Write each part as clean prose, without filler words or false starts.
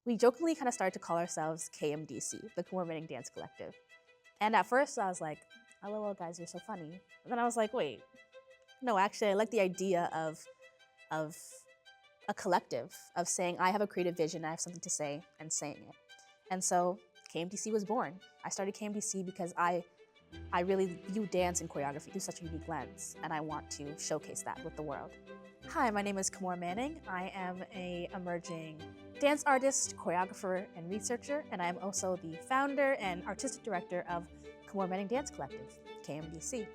we jokingly kind of started to call ourselves KMDC, the Kemora Manning Dance Collective. And at first I was like, LOL guys, you're so funny. And then I was like, wait, no, actually I like the idea of a collective, of saying I have a creative vision, I have something to say, and saying it. And so KMDC was born. I started KMDC because I really view dance and choreography through such a unique lens, and I want to showcase that with the world. Hi, my name is Kemora Manning. I am an emerging dance artist, choreographer, and researcher, and I am also the founder and artistic director of Kemora Manning Dance Collective, KMDC.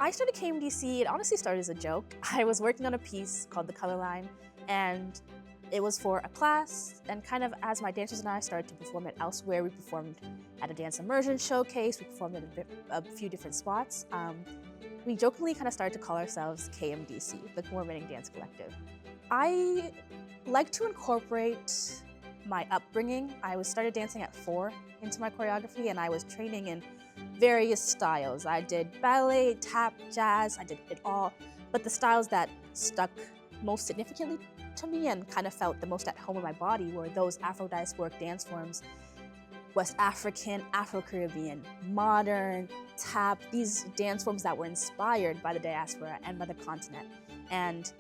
I started KMDC, it honestly started as a joke. I was working on a piece called The Color Line, and it was for a class, and kind of as my dancers and I started to perform it elsewhere, we performed at a dance immersion showcase, we performed at a few different spots. We jokingly kind of started to call ourselves KMDC, the Kemora Manning Dance Collective. I like to incorporate my upbringing. I started dancing at 4 into my choreography, and I was training in various styles. I did ballet, tap, jazz, I did it all, but the styles that stuck most significantly to me and kind of felt the most at home in my body were those Afro-diasporic dance forms, West African, Afro-Caribbean, modern, tap, these dance forms that were inspired by the diaspora and by the continent. And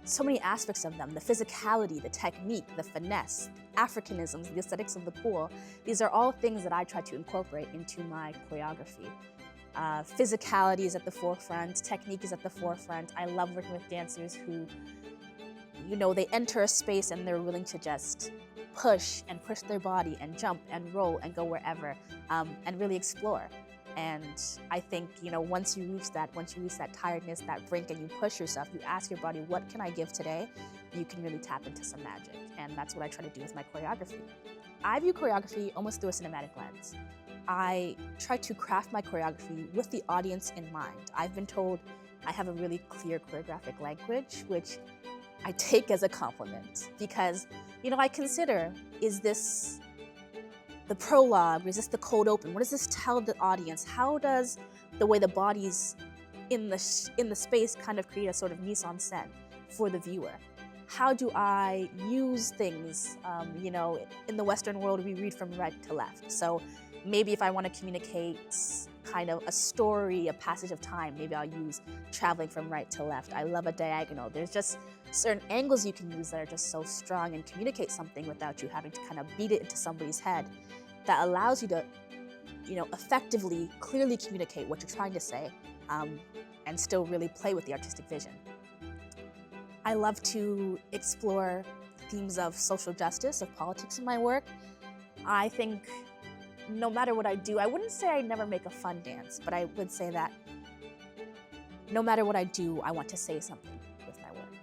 so many aspects of them, the physicality, the technique, the finesse, Africanisms, the aesthetics of the pool, these are all things that I try to incorporate into my choreography. Physicality is at the forefront, technique is at the forefront. I love working with dancers who, they enter a space and they're willing to just push their body and jump and roll and go wherever and really explore. And I think, once you reach that tiredness, that brink, and you push yourself, you ask your body, what can I give today? You can really tap into some magic. And that's what I try to do with my choreography. I view choreography almost through a cinematic lens. I try to craft my choreography with the audience in mind. I've been told I have a really clear choreographic language, which I take as a compliment because, I consider, is this the prologue, or is this the cold open? What does this tell the audience? How does the way the body's in the space kind of create a sort of mise en scène for the viewer? How do I use things? In the Western world, we read from right to left. So maybe if I want to communicate kind of a story, a passage of time, maybe I'll use traveling from right to left. I love a diagonal. There's just certain angles you can use that are just so strong and communicate something without you having to kind of beat it into somebody's head, that allows you to, effectively, clearly communicate what you're trying to say and still really play with the artistic vision. I love to explore themes of social justice, of politics in my work. I think no matter what I do, I wouldn't say I never make a fun dance, but I would say that no matter what I do, I want to say something with my work.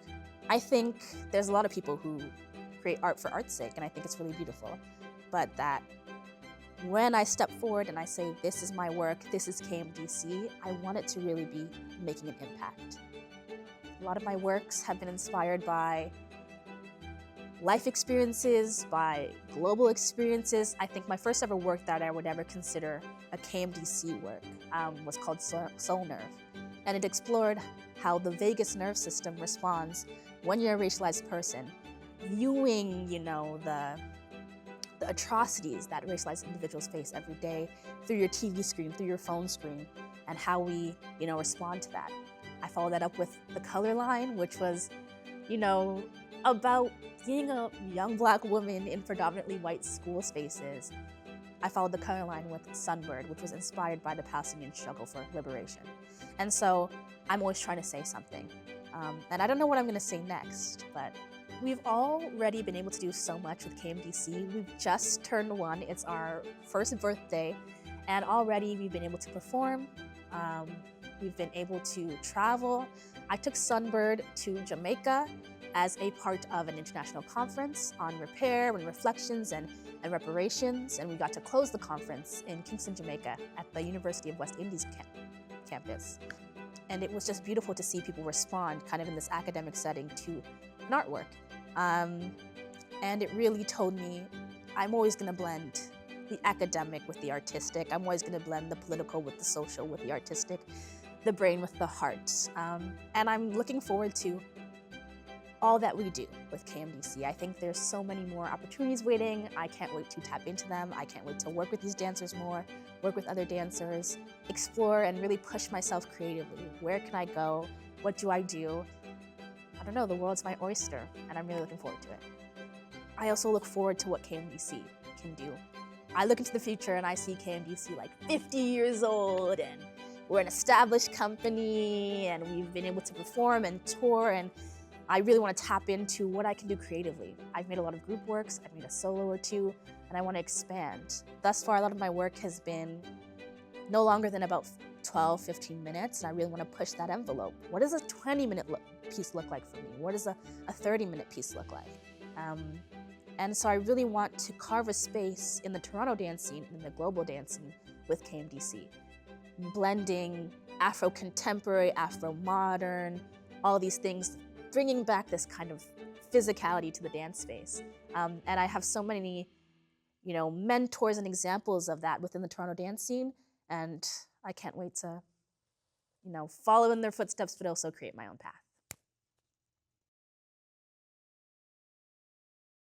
I think there's a lot of people who create art for art's sake, and I think it's really beautiful, but that when I step forward and I say, this is my work, this is KMDC, I want it to really be making an impact. A lot of my works have been inspired by life experiences, by global experiences. I think my first ever work that I would ever consider a KMDC work was called Soul Nerve. And it explored how the vagus nerve system responds when you're a racialized person, viewing, the atrocities that racialized individuals face every day through your TV screen, through your phone screen, and how we, respond to that. I followed that up with The Color Line, which was, about being a young Black woman in predominantly white school spaces. I followed The Color Line with Sunbird, which was inspired by the Palestinian struggle for liberation. And so I'm always trying to say something. And I don't know what I'm going to say next, but we've already been able to do so much with KMDC. We've just turned 1. It's our first birthday, and already we've been able to perform. We've been able to travel. I took Sunbird to Jamaica as a part of an international conference on repair and reflections and reparations, and we got to close the conference in Kingston, Jamaica at the University of West Indies campus. And it was just beautiful to see people respond kind of in this academic setting to an artwork. And it really told me I'm always going to blend the academic with the artistic. I'm always going to blend the political with the social, with the artistic, the brain with the heart. And I'm looking forward to all that we do with KMDC. I think there's so many more opportunities waiting. I can't wait to tap into them. I can't wait to work with these dancers more, work with other dancers, explore and really push myself creatively. Where can I go? What do I do? I don't know, the world's my oyster, and I'm really looking forward to it. I also look forward to what KMDC can do. I look into the future and I see KMDC like 50 years old, and we're an established company, and we've been able to perform and tour, and I really want to tap into what I can do creatively. I've made a lot of group works, I've made a solo or two, and I want to expand. Thus far, a lot of my work has been no longer than about 12, 15 minutes, and I really want to push that envelope. What does a 20-minute piece look like for me? What does a 30-minute piece look like? And so I really want to carve a space in the Toronto dance scene and the global dance scene with KMDC, blending Afro-contemporary, Afro-modern, all these things, bringing back this kind of physicality to the dance space. And I have so many, mentors and examples of that within the Toronto dance scene, and I can't wait to, follow in their footsteps, but also create my own path.